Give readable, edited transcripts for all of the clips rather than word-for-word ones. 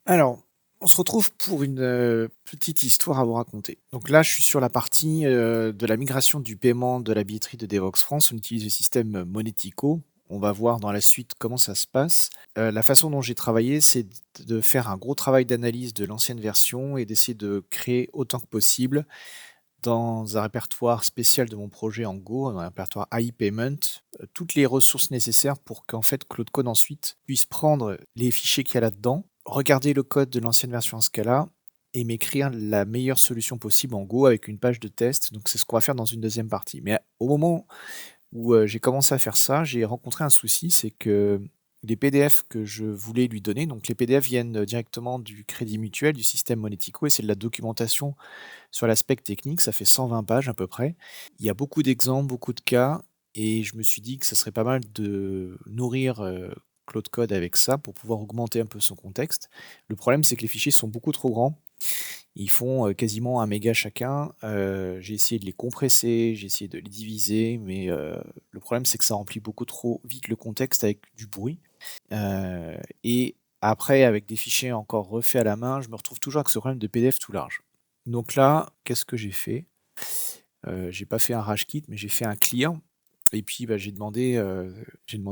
Alors, on se retrouve pour une, petite histoire à vous raconter. Donc là, je suis sur la partie, de la migration du paiement de la billetterie de Devox France. On utilise le système, Monetico. On va voir dans la suite comment ça se passe. La façon dont j'ai travaillé, c'est de faire un gros travail d'analyse de l'ancienne version et d'essayer de créer autant que possible dans un répertoire spécial de mon projet en Go, un répertoire AI Payment, toutes les ressources nécessaires pour qu'en fait Claude Code ensuite puisse prendre les fichiers qu'il y a là-dedans, regarder le code de l'ancienne version en Scala et m'écrire la meilleure solution possible en Go avec une page de test. Donc c'est ce qu'on va faire dans une deuxième partie. Mais au moment où j'ai commencé à faire ça, j'ai rencontré un souci, c'est que les PDF que je voulais lui donner, donc les PDF viennent directement du Crédit Mutuel, du système Monetico, et c'est de la documentation sur l'aspect technique, ça fait 120 pages à peu près. Il y a beaucoup d'exemples, beaucoup de cas, et je me suis dit que ça serait pas mal de nourrir Claude Code avec ça pour pouvoir augmenter un peu son contexte. Le problème, c'est que les fichiers sont beaucoup trop grands. Ils font quasiment 1 méga chacun. J'ai essayé de les compresser, j'ai essayé de les diviser, mais le problème, c'est que ça remplit beaucoup trop vite le contexte avec du bruit. Et après, avec des fichiers encore refaits à la main, je me retrouve toujours avec ce problème de PDF tout large. Donc là, qu'est-ce que j'ai fait? J'ai pas fait un rage kit, mais j'ai fait un clear et puis, bah, j'ai demandé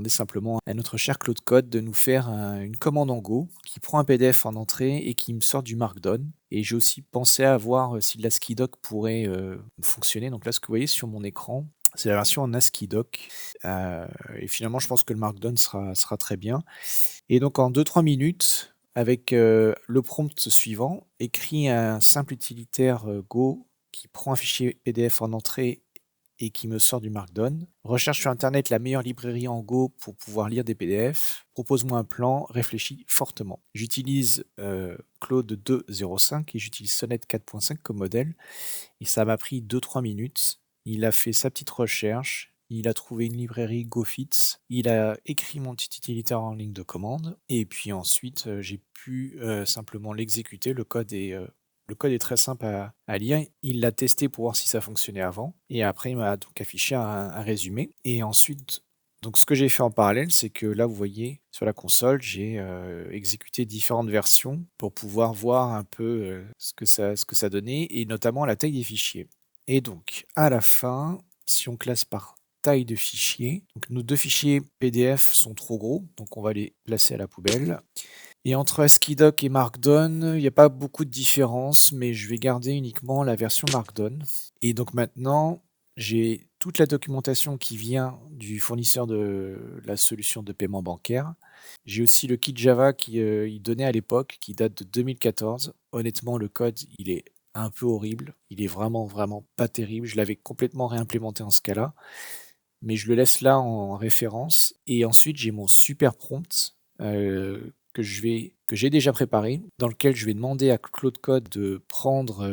simplement à notre cher Claude Code de nous faire une commande en Go qui prend un PDF en entrée et qui me sort du markdown, et j'ai aussi pensé à voir, si l'ASCII-doc pourrait, fonctionner. Donc là, ce que vous voyez sur mon écran, c'est la version en ASCII-doc, heu et finalement, je pense que le markdown sera très bien. Et donc en 2-3 minutes, avec, le prompt suivant, écrit un simple utilitaire, Go qui prend un fichier PDF en entrée et qui me sort du markdown. Recherche sur internet la meilleure librairie en Go pour pouvoir lire des PDF. Propose-moi un plan, réfléchis fortement. J'utilise, Claude 2.05 et j'utilise Sonnet 4.5 comme modèle, et ça m'a pris 2-3 minutes. Il a fait sa petite recherche, il a trouvé une librairie GoFits, il a écrit mon petit utilitaire en ligne de commande, et puis ensuite, j'ai pu, simplement l'exécuter. Le code est très simple à lire. Il l'a testé pour voir si ça fonctionnait avant, et après il m'a donc affiché un résumé. Et ensuite, donc ce que j'ai fait en parallèle, c'est que là, vous voyez sur la console, j'ai, exécuté différentes versions pour pouvoir voir un peu, ce que ça donnait, et notamment la taille des fichiers. Et donc à la fin, si on classe par taille de fichier, donc nos 2 fichiers PDF sont trop gros, donc on va les placer à la poubelle. Et entre ASCII-doc et Markdown, il n'y a pas beaucoup de différence, mais je vais garder uniquement la version Markdown. Et donc maintenant, j'ai toute la documentation qui vient du fournisseur de la solution de paiement bancaire. J'ai aussi le kit Java qui il donnait à l'époque, qui date de 2014. Honnêtement, le code, il est un peu horrible. Il est vraiment, vraiment pas terrible. Je l'avais complètement réimplémenté en Scala, mais je le laisse là en référence. Et ensuite, j'ai mon super prompt que j'ai déjà préparé, dans lequel je vais demander à Claude Code de prendre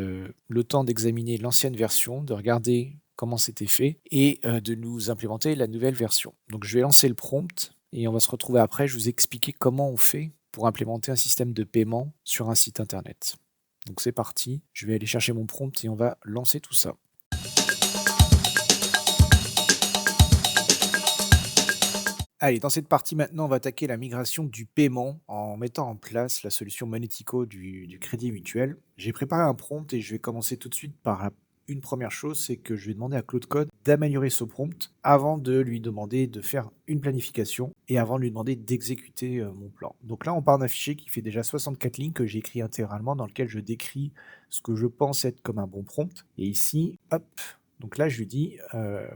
le temps d'examiner l'ancienne version, de regarder comment c'était fait et de nous implémenter la nouvelle version. Donc je vais lancer le prompt et on va se retrouver après. Je vous expliquer comment on fait pour implémenter un système de paiement sur un site internet. Donc c'est parti, je vais aller chercher mon prompt et on va lancer tout ça. Allez, dans cette partie maintenant, on va attaquer la migration du paiement en mettant en place la solution Monetico du Crédit Mutuel. J'ai préparé un prompt et je vais commencer tout de suite par une première chose, c'est que je vais demander à Claude Code d'améliorer ce prompt avant de lui demander de faire une planification et avant de lui demander d'exécuter mon plan. Donc là, on part d'un fichier qui fait déjà 64 lignes que j'ai écrit intégralement, dans lequel je décris ce que je pense être comme un bon prompt. Et ici, hop, donc là, je lui dis,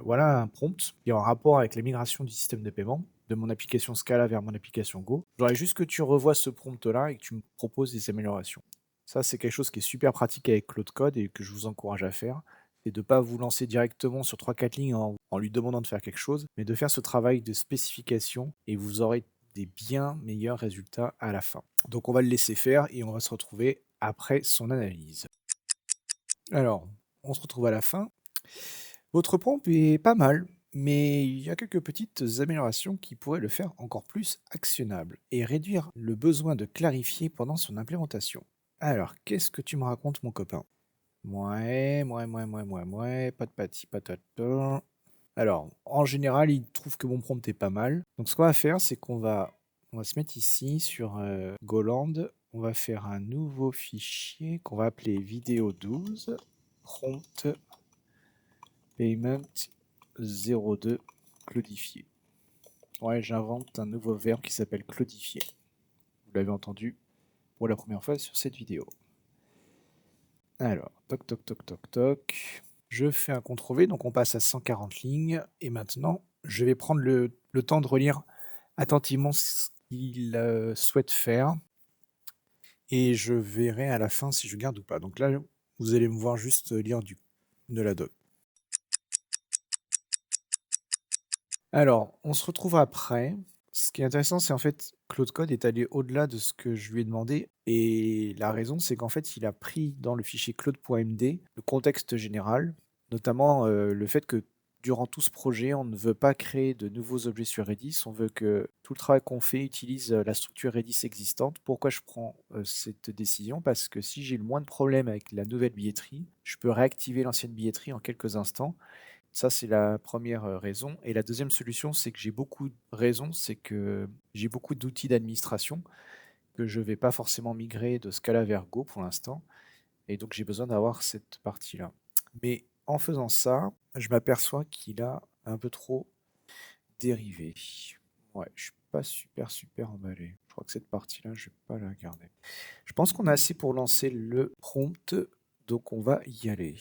voilà un prompt qui est en rapport avec la migration du système de paiement de mon application Scala vers mon application Go. J'aurais juste que tu revoies ce prompt-là et que tu me proposes des améliorations. Ça, c'est quelque chose qui est super pratique avec Claude Code et que je vous encourage à faire. C'est de ne pas vous lancer directement sur 3-4 lignes en lui demandant de faire quelque chose, mais de faire ce travail de spécification, et vous aurez des bien meilleurs résultats à la fin. Donc on va le laisser faire et on va se retrouver après son analyse. Alors, on se retrouve à la fin. Votre prompt est pas mal, mais il y a quelques petites améliorations qui pourraient le faire encore plus actionnable et réduire le besoin de clarifier pendant son implémentation. Alors, qu'est-ce que tu me racontes, mon copain? Mouais, pas de pati patata. Alors, en général, il trouve que mon prompt est pas mal. Donc, ce qu'on va faire, c'est on va se mettre ici sur Goland. on va faire un nouveau fichier qu'on va appeler vidéo12 prompt payment 02 clodifié. Ouais, j'invente un nouveau verbe qui s'appelle clodifier. Vous l'avez entendu pour la première fois sur cette vidéo. Alors, toc toc toc toc toc. Je fais un CTRL V, donc on passe à 140 lignes. Et maintenant, je vais prendre le temps de relire attentivement ce qu'il souhaite faire. Et je verrai à la fin si je garde ou pas. Donc là, vous allez me voir juste lire de la doc. Alors, on se retrouve après. Ce qui est intéressant, c'est en fait, Claude Code est allé au-delà de ce que je lui ai demandé. Et la raison, c'est qu'en fait, il a pris dans le fichier claude.md le contexte général, notamment le fait que durant tout ce projet, on ne veut pas créer de nouveaux objets sur Redis. On veut que tout le travail qu'on fait utilise la structure Redis existante. Pourquoi je prends cette décision? Parce que si j'ai le moins de problèmes avec la nouvelle billetterie, je peux réactiver l'ancienne billetterie en quelques instants. Ça, c'est la première raison. Et la deuxième solution, c'est que j'ai beaucoup de raisons, c'est que j'ai beaucoup d'outils d'administration que je ne vais pas forcément migrer de Scala vers Go pour l'instant. Et donc, j'ai besoin d'avoir cette partie-là. Mais en faisant ça, je m'aperçois qu'il a un peu trop dérivé. Ouais, je suis pas super emballé. Je crois que cette partie-là, je vais pas la garder. Je pense qu'on a assez pour lancer le prompt, donc on va y aller.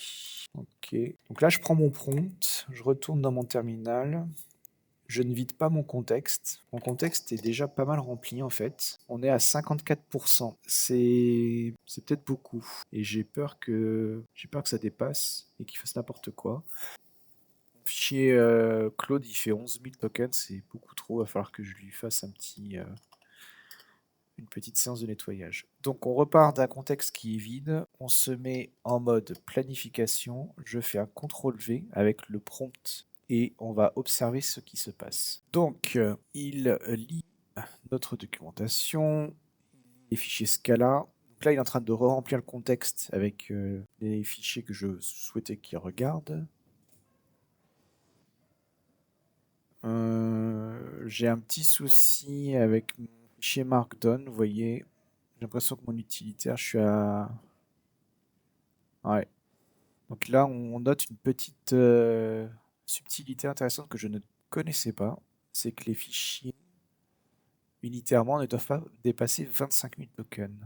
Ok. Donc là, je prends mon prompt, je retourne dans mon terminal. Je ne vide pas mon contexte. Mon contexte est déjà pas mal rempli en fait. On est à 54%. C'est peut-être beaucoup. Et j'ai peur que ça dépasse et qu'il fasse n'importe quoi. Mon fichier Claude, il fait 11 000 tokens, c'est beaucoup trop. Il va falloir que je lui fasse une petite séance de nettoyage. Donc on repart d'un contexte qui est vide, on se met en mode planification, je fais un CTRL V avec le prompt et on va observer ce qui se passe. Donc il lit notre documentation, les fichiers Scala. Donc là il est en train de re-remplir le contexte avec les fichiers que je souhaitais qu'il regarde. J'ai un petit souci avec mon fichier Markdown, vous voyez. J'ai l'impression que mon utilitaire, je suis à... Ouais. Donc là, on note une petite subtilité intéressante que je ne connaissais pas. C'est que les fichiers, unitairement, ne doivent pas dépasser 25 000 tokens.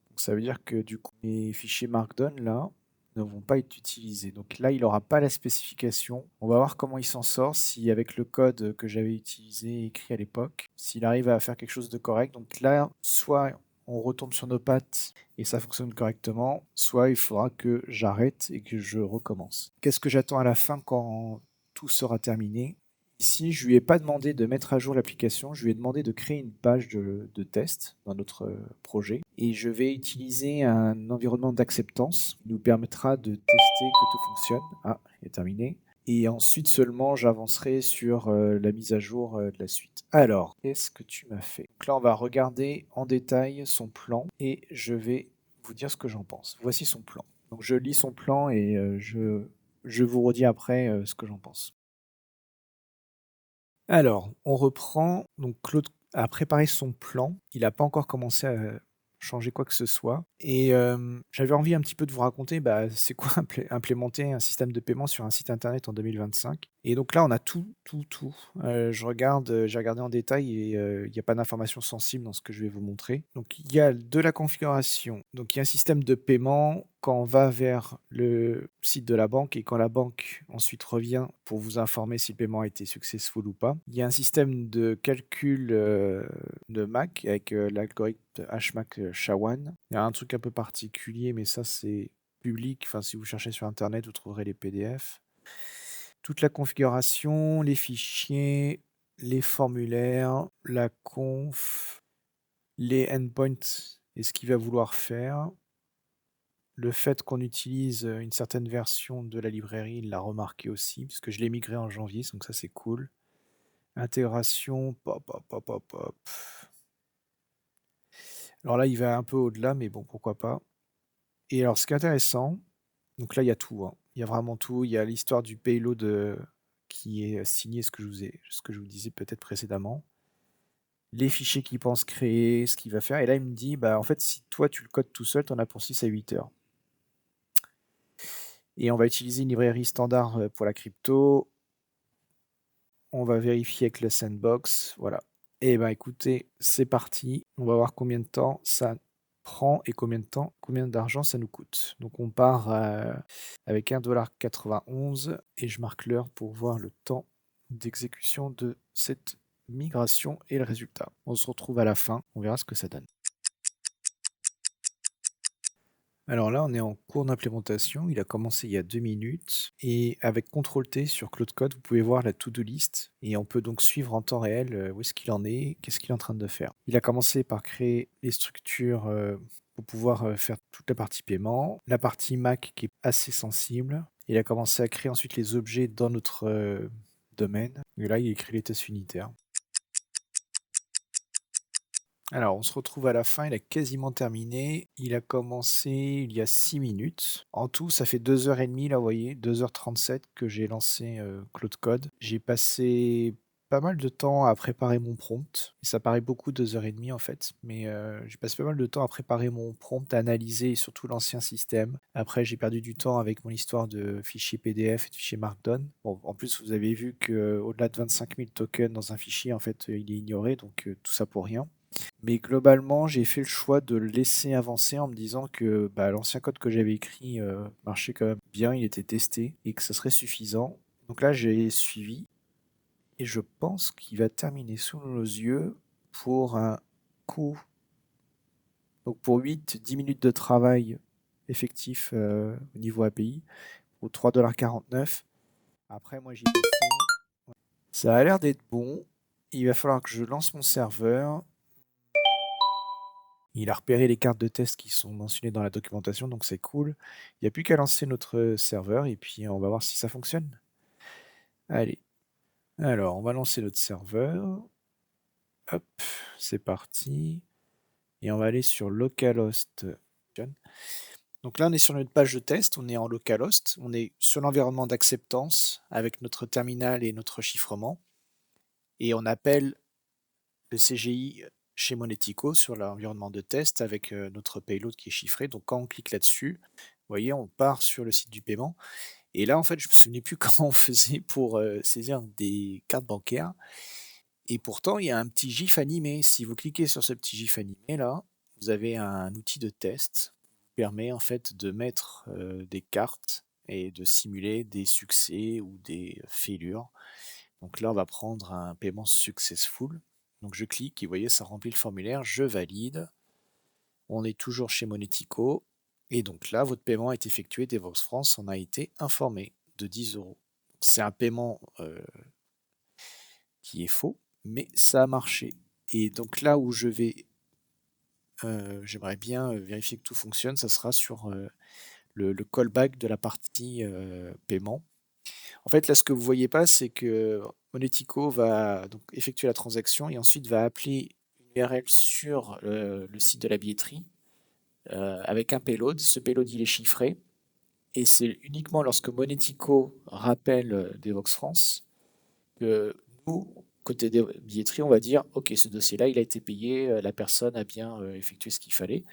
Donc ça veut dire que du coup, les fichiers Markdown, là, ne vont pas être utilisés. Donc là, il n'aura pas la spécification. On va voir comment il s'en sort, si avec le code que j'avais utilisé et écrit à l'époque, s'il arrive à faire quelque chose de correct. Donc là, soit on retombe sur nos pattes et ça fonctionne correctement, soit il faudra que j'arrête et que je recommence. Qu'est-ce que j'attends à la fin quand tout sera terminé? Ici, je lui ai pas demandé de mettre à jour l'application, je lui ai demandé de créer une page de test dans notre projet et je vais utiliser un environnement d'acceptance qui nous permettra de tester que tout fonctionne. Ah, il est terminé. Et ensuite seulement, j'avancerai sur la mise à jour de la suite. Alors, qu'est-ce que tu m'as fait? Donc là, on va regarder en détail son plan et je vais vous dire ce que j'en pense. Voici son plan. Donc je lis son plan et je vous redis après ce que j'en pense. Alors, on reprend. Donc Claude a préparé son plan. Il n'a pas encore commencé à changer quoi que ce soit. Et j'avais envie un petit peu de vous raconter, bah, c'est quoi implémenter un système de paiement sur un site internet en 2025. Et donc là, on a tout. J'ai regardé en détail et il n'y a pas d'informations sensibles dans ce que je vais vous montrer. Donc il y a de la configuration. Donc il y a un système de paiement quand on va vers le site de la banque et quand la banque ensuite revient pour vous informer si le paiement a été successful ou pas. Il y a un système de calcul de Mac avec l'algorithme HMAC SHA-1. Il y a un truc un peu particulier, mais ça c'est public. Enfin, si vous cherchez sur Internet, vous trouverez les PDF. Toute la configuration, les fichiers, les formulaires, la conf, les endpoints et ce qu'il va vouloir faire. Le fait qu'on utilise une certaine version de la librairie, il l'a remarqué aussi, puisque je l'ai migré en janvier, donc ça c'est cool. Intégration, pop. Alors là, il va un peu au-delà, mais bon, pourquoi pas. Et alors, ce qui est intéressant, donc là, il y a tout, hein. Il y a vraiment tout. Il y a l'histoire du payload qui est signé, ce que je vous disais peut-être précédemment. les fichiers qu'il pense créer, ce qu'il va faire. Et là, il me dit, bah, en fait, si toi, tu le codes tout seul, tu en as pour 6 à 8 heures. Et on va utiliser une librairie standard pour la crypto. On va vérifier avec le sandbox. Voilà. Et ben écoutez, c'est parti. On va voir combien de temps ça prend et combien d'argent ça nous coûte. Donc on part avec 1,91 $ et je marque l'heure pour voir le temps d'exécution de cette migration et le résultat. On se retrouve à la fin, on verra ce que ça donne. Alors là, on est en cours d'implémentation. Il a commencé il y a 2 minutes et avec CTRL-T sur Claude Code, vous pouvez voir la to-do list et on peut donc suivre en temps réel où est-ce qu'il en est, qu'est-ce qu'il est en train de faire. Il a commencé par créer les structures pour pouvoir faire toute la partie paiement, la partie Mac qui est assez sensible. Il a commencé à créer ensuite les objets dans notre domaine. Et là, il écrit les tests unitaires. Alors, on se retrouve à la fin, il a quasiment terminé. Il a commencé il y a 6 minutes. En tout, ça fait 2h30, là, vous voyez, 2h37 que j'ai lancé Claude Code. J'ai passé pas mal de temps à préparer mon prompt. Ça paraît beaucoup 2h30 en fait, mais j'ai passé pas mal de temps à préparer mon prompt, à analyser surtout l'ancien système. Après, j'ai perdu du temps avec mon histoire de fichier PDF et de fichier Markdown. Bon, en plus, vous avez vu qu'au-delà de 25 000 tokens dans un fichier, en fait, il est ignoré, donc tout ça pour rien. Mais globalement, j'ai fait le choix de le laisser avancer en me disant que bah, l'ancien code que j'avais écrit marchait quand même bien, il était testé et que ça serait suffisant. Donc là, j'ai suivi et je pense qu'il va terminer sous nos yeux pour un coût. Donc pour 8-10 minutes de travail effectif au niveau API, pour 3,49 $. Après, moi, j'y passé. Ça a l'air d'être bon. Il va falloir que je lance mon serveur. Il a repéré les cartes de test qui sont mentionnées dans la documentation, donc c'est cool. Il n'y a plus qu'à lancer notre serveur et puis on va voir si ça fonctionne. Allez, alors on va lancer notre serveur. Hop, c'est parti. Et on va aller sur localhost. Donc là, on est sur notre page de test, on est en localhost, on est sur l'environnement d'acceptance avec notre terminal et notre chiffrement. Et on appelle le CGI chez Monetico sur l'environnement de test avec notre payload qui est chiffré. Donc quand on clique là-dessus, vous voyez, on part sur le site du paiement. Et là, en fait, je me souvenais plus comment on faisait pour saisir des cartes bancaires. Et pourtant, il y a un petit GIF animé. Si vous cliquez sur ce petit GIF animé là, vous avez un outil de test qui permet en fait de mettre des cartes et de simuler des succès ou des fêlures. Donc là, on va prendre un paiement successful. Donc je clique et vous voyez, ça remplit le formulaire, je valide. On est toujours chez Monetico. Et donc là, votre paiement est effectué, Devox France en a été informé de 10 euros. C'est un paiement qui est faux, mais ça a marché. Et donc là où j'aimerais bien vérifier que tout fonctionne, ça sera sur le callback de la partie paiement. En fait, là, ce que vous voyez pas, c'est que Monetico va donc effectuer la transaction et ensuite va appeler une URL sur le site de la billetterie avec un payload. Ce payload, il est chiffré et c'est uniquement lorsque Monetico rappelle Devox France que nous, côté des billetteries, on va dire, OK, ce dossier-là, il a été payé, la personne a bien effectué ce qu'il fallait.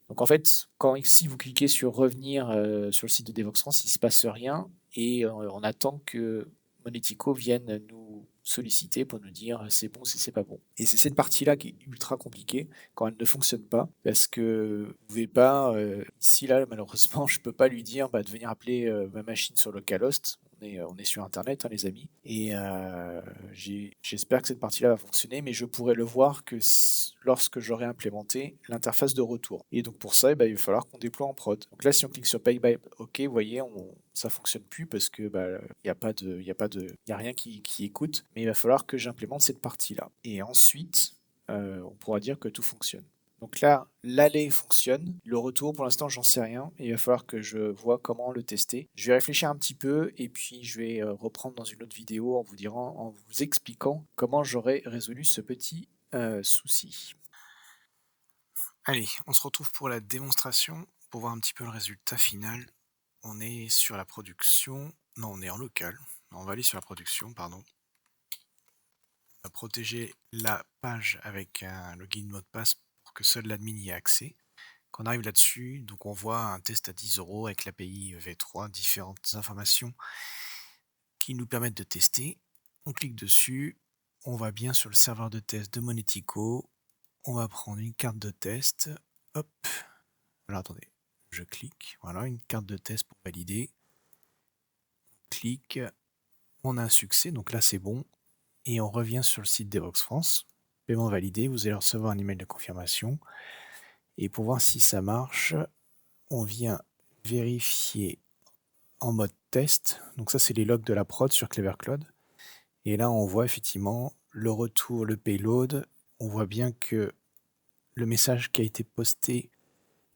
Donc en fait, quand si vous cliquez sur revenir sur le site de Devox France, il ne se passe rien et on attend que Monetico vienne nous solliciter pour nous dire c'est bon, c'est pas bon. Et c'est cette partie-là qui est ultra compliquée quand elle ne fonctionne pas parce que vous pouvez pas, ici là malheureusement je peux pas lui dire bah, de venir appeler ma machine sur localhost. On est sur internet hein, les amis et j'espère que cette partie-là va fonctionner mais je pourrai le voir que lorsque j'aurai implémenté l'interface de retour. Et donc pour ça eh ben, il va falloir qu'on déploie en prod. Donc là si on clique sur Pay by OK, vous voyez ça fonctionne plus parce que bah, y a rien qui écoute, mais il va falloir que j'implémente cette partie-là. Et ensuite, on pourra dire que tout fonctionne. Donc là, l'aller fonctionne. Le retour, pour l'instant, j'en sais rien. Il va falloir que je vois comment le tester. Je vais réfléchir un petit peu et puis je vais reprendre dans une autre vidéo en vous expliquant comment j'aurais résolu ce petit souci. Allez, on se retrouve pour la démonstration pour voir un petit peu le résultat final. On est sur la production. Non, on est en local. On va aller sur la production, pardon. La protéger la page avec un login mot de passe pour que seul l'admin y ait accès. Quand on arrive là-dessus, donc on voit un test à 10 € avec l'API V3, différentes informations qui nous permettent de tester. On clique dessus, on va bien sur le serveur de test de Monetico, on va prendre une carte de test, hop, alors attendez, je clique, voilà, une carte de test pour valider, on clique, on a un succès, donc là c'est bon, et on revient sur le site Devoxx France, paiement validé, vous allez recevoir un email de confirmation, et pour voir si ça marche, on vient vérifier en mode test, donc ça c'est les logs de la prod sur Clever Cloud, et là on voit effectivement le retour, le payload, on voit bien que le message qui a été posté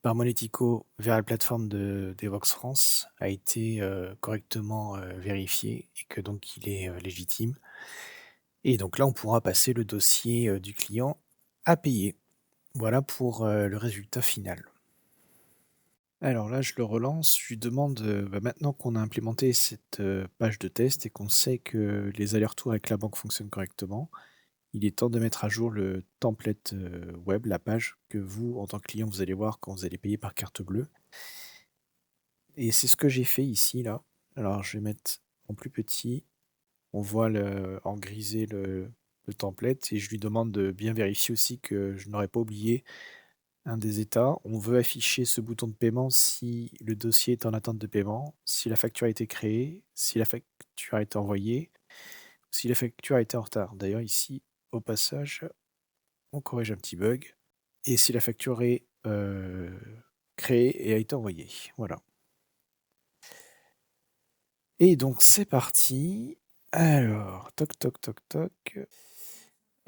par Monetico vers la plateforme de Devoxx France a été correctement vérifié et que donc il est légitime. Et donc là, on pourra passer le dossier du client à payer. Voilà pour le résultat final. Alors là, je le relance, je lui demande, maintenant qu'on a implémenté cette page de test et qu'on sait que les allers-retours avec la banque fonctionnent correctement, il est temps de mettre à jour le template web, la page que vous, en tant que client, vous allez voir quand vous allez payer par carte bleue. Et c'est ce que j'ai fait ici, là. Alors, je vais mettre en plus petit. On voit en grisé le template et je lui demande de bien vérifier aussi que je n'aurais pas oublié un des états. On veut afficher ce bouton de paiement si le dossier est en attente de paiement, si la facture a été créée, si la facture a été envoyée, si la facture a été en retard. D'ailleurs, ici, au passage, on corrige un petit bug. Et si la facture est créée et a été envoyée. Voilà. Et donc c'est parti. Alors, toc toc toc toc.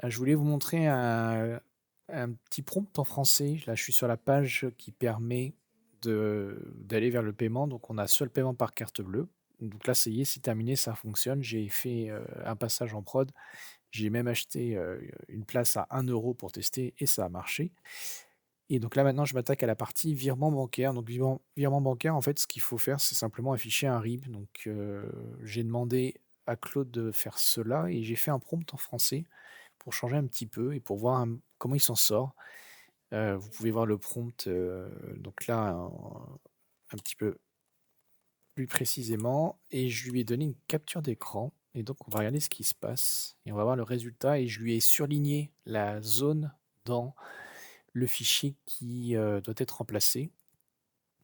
Je voulais vous montrer un petit prompt en français. Là, je suis sur la page qui permet d'aller vers le paiement. Donc on a soit le paiement par carte bleue. Donc là, ça y est, c'est terminé, ça fonctionne. J'ai fait un passage en prod. J'ai même acheté une place à 1 € pour tester et ça a marché. Et donc là, maintenant, je m'attaque à la partie virement bancaire. Donc virement bancaire, en fait, ce qu'il faut faire, c'est simplement afficher un RIB. Donc j'ai demandé à Claude de faire cela et j'ai fait un prompt en français pour changer un petit peu et pour voir comment il s'en sort. Vous pouvez voir le prompt, donc là, un petit peu plus précisément, et je lui ai donné une capture d'écran. Et donc, on va regarder ce qui se passe et on va voir le résultat. Et je lui ai surligné la zone dans le fichier qui doit être remplacé.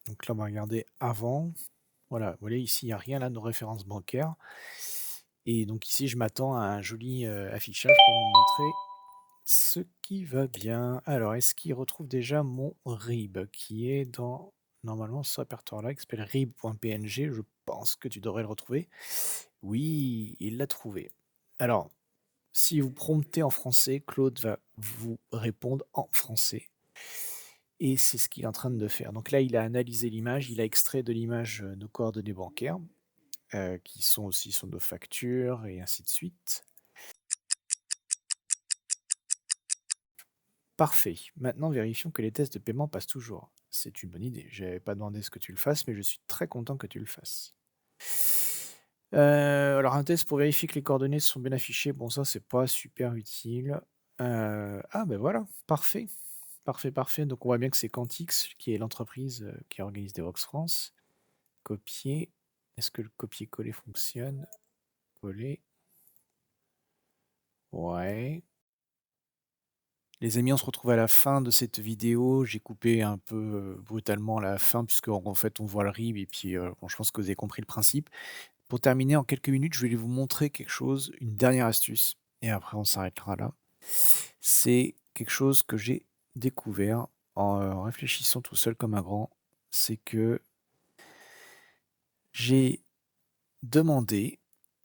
Donc là, on va regarder avant. Voilà, vous voyez ici, il n'y a rien là de référence bancaire. Et donc ici, je m'attends à un joli affichage pour vous montrer ce qui va bien. Alors, est-ce qu'il retrouve déjà mon RIB qui est dans, normalement, ce répertoire-là, qui s'appelle rib.png. Je pense que tu devrais le retrouver. Oui, il l'a trouvé. Alors, si vous promptez en français, Claude va vous répondre en français. Et c'est ce qu'il est en train de faire. Donc là, il a analysé l'image, il a extrait de l'image nos coordonnées bancaires, qui sont aussi sur nos factures et ainsi de suite. Parfait. Maintenant, vérifions que les tests de paiement passent toujours. C'est une bonne idée. Je n'avais pas demandé ce que tu le fasses, mais je suis très content que tu le fasses. Alors un test pour vérifier que les coordonnées sont bien affichées. Bon, ça, c'est pas super utile. Ah, ben voilà, parfait. Parfait, parfait. Donc on voit bien que c'est Quantix, qui est l'entreprise qui organise Devoxx France. Copier. Est-ce que le copier-coller fonctionne? Coller. Ouais. Les amis, on se retrouve à la fin de cette vidéo. J'ai coupé un peu brutalement la fin, puisque en fait on voit le RIB, et puis bon, je pense que vous avez compris le principe. Pour terminer, en quelques minutes, je vais vous montrer quelque chose, une dernière astuce, et après on s'arrêtera là. C'est quelque chose que j'ai découvert en réfléchissant tout seul comme un grand. C'est que j'ai demandé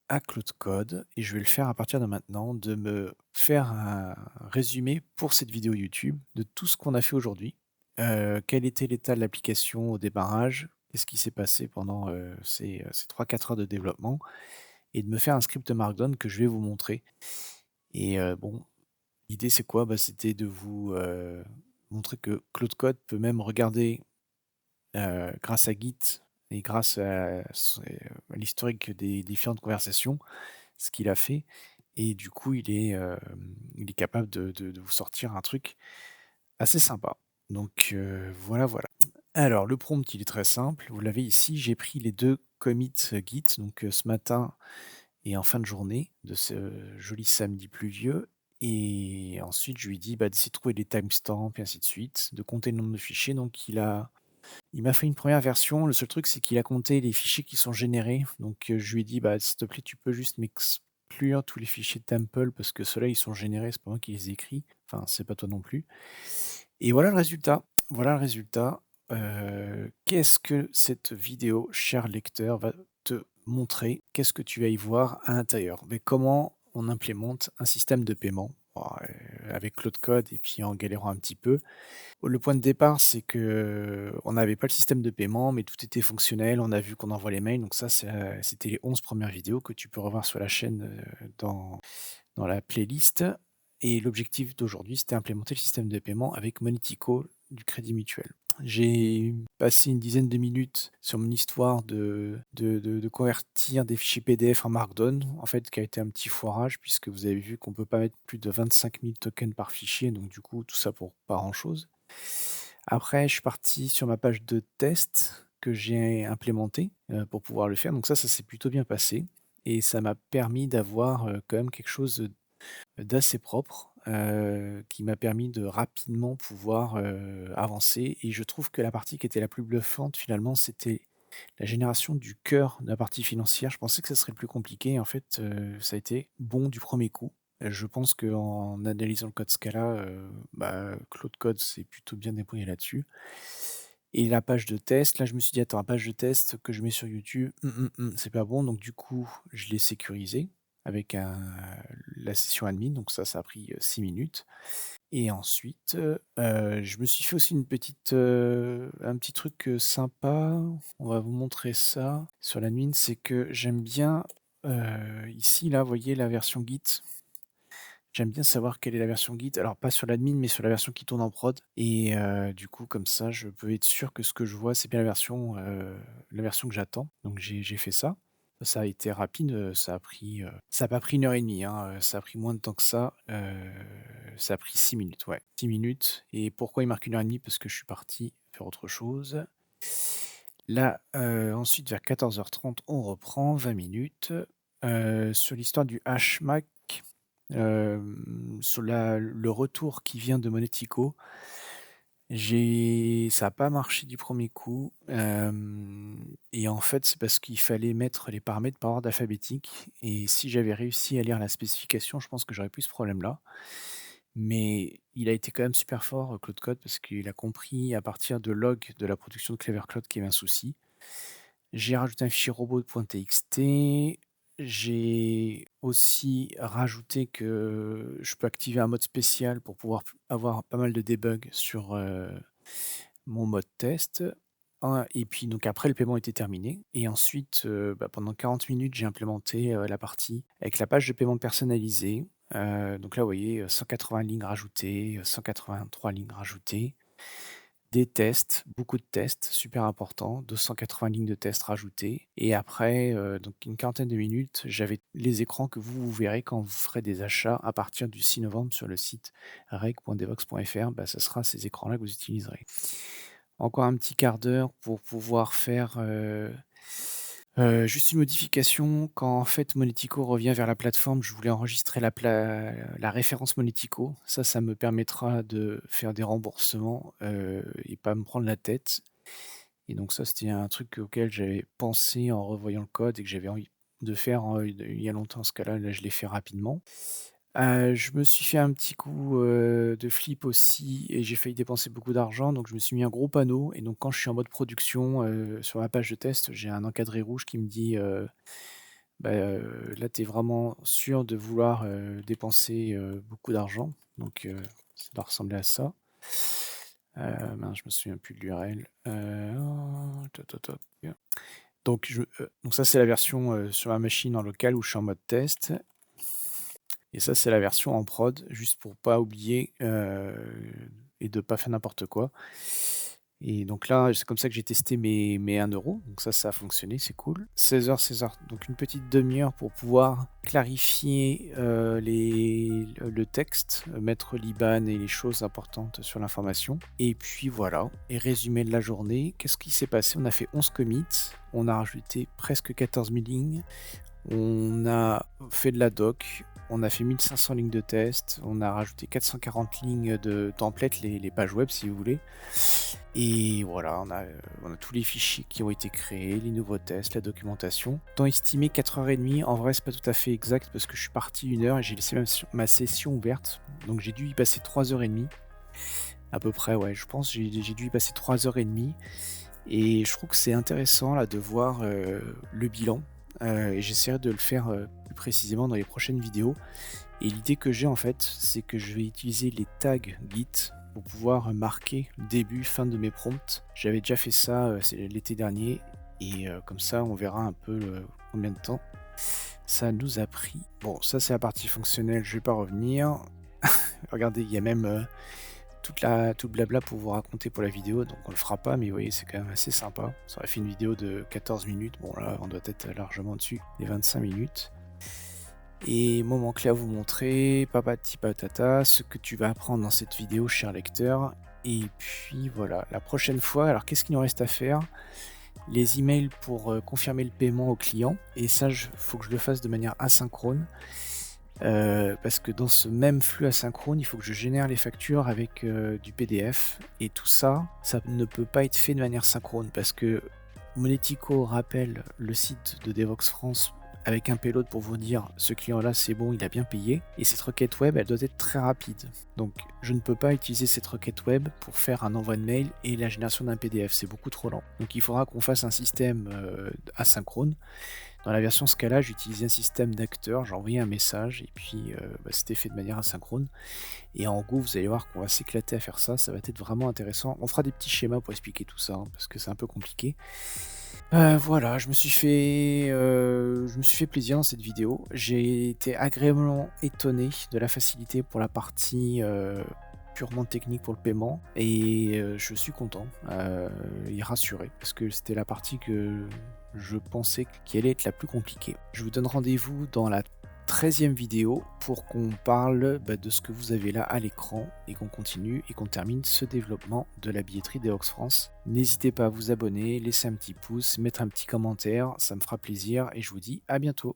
à Claude Code, et je vais le faire à partir de maintenant, de me faire un résumé pour cette vidéo YouTube de tout ce qu'on a fait aujourd'hui. Quel était l'état de l'application au démarrage? Qu'est-ce qui s'est passé pendant ces 3-4 heures de développement? Et de me faire un script Markdown que je vais vous montrer. Et bon, l'idée c'est quoi? Bah, c'était de vous montrer que Claude Code peut même regarder grâce à Git et grâce à l'historique des différentes conversations, ce qu'il a fait. et du coup, il est capable de vous sortir un truc assez sympa. Donc voilà, voilà. Alors le prompt, il est très simple. Vous l'avez ici, j'ai pris les 2 commits Git, donc ce matin et en fin de journée de ce joli samedi pluvieux, et ensuite je lui dis, bah, d'essayer de trouver des timestamps et ainsi de suite, de compter le nombre de fichiers. Donc il m'a fait une première version. Le seul truc, c'est qu'il a compté les fichiers qui sont générés. Donc je lui ai dit: «Bah, s'il te plaît, tu peux juste m'exclure tous les fichiers Temple parce que ceux-là, ils sont générés, c'est pas moi qui les ai écrits. Enfin, c'est pas toi non plus». Et voilà le résultat. Voilà le résultat. Qu'est-ce que cette vidéo, cher lecteur, va te montrer? Qu'est-ce que tu vas y voir à l'intérieur? Mais comment on implémente un système de paiement? Bon, avec Claude Code et puis en galérant un petit peu. Le point de départ, c'est que on n'avait pas le système de paiement, mais tout était fonctionnel. On a vu qu'on envoie les mails, donc ça, c'était les 11 premières vidéos que tu peux revoir sur la chaîne, dans la playlist, et l'objectif d'aujourd'hui, c'était implémenter le système de paiement avec Monetico du Crédit Mutuel. J'ai passé une dizaine de minutes sur mon histoire de convertir des fichiers PDF en Markdown, en fait, qui a été un petit foirage puisque vous avez vu qu'on peut pas mettre plus de 25 000 tokens par fichier, donc du coup, tout ça pour pas grand-chose. Après, je suis parti sur ma page de test que j'ai implémentée, pour pouvoir le faire. Donc ça s'est plutôt bien passé et ça m'a permis d'avoir, quand même quelque chose d'assez propre, qui m'a permis de rapidement pouvoir, avancer, et je trouve que la partie qui était la plus bluffante finalement, c'était la génération du cœur de la partie financière. Je pensais que ça serait plus compliqué. En fait, ça a été bon du premier coup. Je pense qu'en analysant le code Scala, bah, Claude Code s'est plutôt bien débrouillé là-dessus, et la page de test, là, je me suis dit: «Attends, la page de test que je mets sur YouTube, c'est pas bon», donc du coup, je l'ai sécurisé avec la session admin, donc ça a pris, 6 minutes, et ensuite, je me suis fait aussi un petit truc, sympa. On va vous montrer ça sur l'admin. C'est que j'aime bien, ici, là, vous voyez la version Git? J'aime bien savoir quelle est la version Git. Alors pas sur l'admin, mais sur la version qui tourne en prod, et du coup, comme ça, je peux être sûr que ce que je vois, c'est bien la version que j'attends. Donc j'ai fait ça. Ça a été rapide, ça a pas pris 1 heure et demie, hein, ça a pris moins de temps que ça a pris 6 minutes, ouais, 6 minutes. Et pourquoi il marque 1 heure et demie? Parce que je suis parti faire autre chose. Là, ensuite vers 14h30, on reprend 20 minutes, sur l'histoire du HMAC, sur le retour qui vient de Monetico. Ça a pas marché du premier coup, et en fait, c'est parce qu'il fallait mettre les paramètres par ordre alphabétique, et si j'avais réussi à lire la spécification, je pense que j'aurais plus ce problème-là. Mais il a été quand même super fort, Claude Code, parce qu'il a compris à partir de log de la production de Clever Cloud qu'il y avait un souci. J'ai rajouté un fichier robot.txt. J'ai aussi rajouté que je peux activer un mode spécial pour pouvoir avoir pas mal de debug sur, mon mode test. Et puis donc après le paiement était terminé, et ensuite, bah, pendant 40 minutes, j'ai implémenté, la partie avec la page de paiement personnalisée. Donc là, vous voyez, 180 lignes rajoutées, 183 lignes rajoutées. Des tests, beaucoup de tests, super important, 280 lignes de tests rajoutées, et après, donc une quarantaine de minutes, j'avais les écrans que vous verrez quand vous ferez des achats à partir du 6 novembre sur le site reg.devox.fr. Bah, ce sera ces écrans-là que vous utiliserez. Encore un petit quart d'heure pour pouvoir faire, juste une modification. Quand en fait Monetico revient vers la plateforme, je voulais enregistrer la référence Monetico. Ça me permettra de faire des remboursements, et pas me prendre la tête, et donc ça, c'était un truc auquel j'avais pensé en revoyant le code et que j'avais envie de faire, il y a longtemps. Ce cas-là, là, je l'ai fait rapidement. Je me suis fait un petit coup, de flip aussi, et j'ai failli dépenser beaucoup d'argent, donc je me suis mis un gros panneau, et donc quand je suis en mode production, sur ma page de test, j'ai un encadré rouge qui me dit, bah, «Là, tu es vraiment sûr de vouloir, dépenser, beaucoup d'argent», donc ça doit ressembler à ça. Mince, je me souviens plus de l'URL. Toc toc toc. Donc ça, c'est la version, sur la machine en local où je suis en mode test. Et ça, c'est la version en prod, juste pour pas oublier, et de pas faire n'importe quoi. Et donc là, c'est comme ça que j'ai testé mes 1 €. Donc ça a fonctionné, c'est cool. 16 h, donc une petite demi-heure pour pouvoir clarifier, le texte, mettre l'IBAN et les choses importantes sur l'information et puis voilà et résumé de la journée. Qu'est-ce qui s'est passé? On a fait 11 commits, on a rajouté presque 14 000 lignes, on a fait de la doc, on a fait 1500 lignes de test, on a rajouté 440 lignes de templates, les pages web si vous voulez. Et voilà, on a tous les fichiers qui ont été créés, les nouveaux tests, la documentation. Temps estimé 4h30, en vrai c'est pas tout à fait exact parce que je suis parti 1 heure et j'ai laissé ma session ouverte. Donc j'ai dû y passer 3h30. À peu près, ouais, je pense, j'ai dû y passer 3h30. Et je trouve que c'est intéressant là de voir le bilan. Et j'essaierai de le faire plus précisément dans les prochaines vidéos. Et l'idée que j'ai en fait, c'est que je vais utiliser les tags Git pour pouvoir marquer le début, fin de mes prompts. J'avais déjà fait ça c'est l'été dernier. Et comme ça, on verra un peu combien de temps ça nous a pris. Bon, ça c'est la partie fonctionnelle, je vais pas revenir. Regardez, il y a même tout le blabla pour vous raconter pour la vidéo, donc on le fera pas, mais vous voyez, c'est quand même assez sympa. Ça aurait fait une vidéo de 14 minutes, bon là, on doit être largement dessus, les 25 minutes. Et moment clé à vous montrer, papati patata, ce que tu vas apprendre dans cette vidéo, cher lecteur. Et puis voilà, la prochaine fois, alors qu'est-ce qu'il nous reste à faire? Les emails pour confirmer le paiement au client, et ça, faut que je le fasse de manière asynchrone. Parce que dans ce même flux asynchrone, il faut que je génère les factures avec du PDF et tout ça, ça ne peut pas être fait de manière synchrone parce que Monetico rappelle le site de Devox France avec un payload pour vous dire ce client-là c'est bon, il a bien payé et cette requête web elle doit être très rapide. Donc je ne peux pas utiliser cette requête web pour faire un envoi de mail et la génération d'un PDF, c'est beaucoup trop lent. Donc il faudra qu'on fasse un système asynchrone. Dans la version Scala, j'utilisais un système d'acteurs, j'ai envoyé un message et puis c'était fait de manière asynchrone. Et en Go, vous allez voir qu'on va s'éclater à faire ça, ça va être vraiment intéressant. On fera des petits schémas pour expliquer tout ça, hein, parce que c'est un peu compliqué. Voilà, je me suis fait plaisir dans cette vidéo. J'ai été agréablement étonné de la facilité pour la partie purement technique pour le paiement et je suis content et rassuré parce que c'était la partie que je pensais qu'elle allait être la plus compliquée. Je vous donne rendez-vous dans la 13e vidéo pour qu'on parle de ce que vous avez là à l'écran et qu'on continue et qu'on termine ce développement de la billetterie Devox France. N'hésitez pas à vous abonner, laisser un petit pouce, mettre un petit commentaire, ça me fera plaisir et je vous dis à bientôt.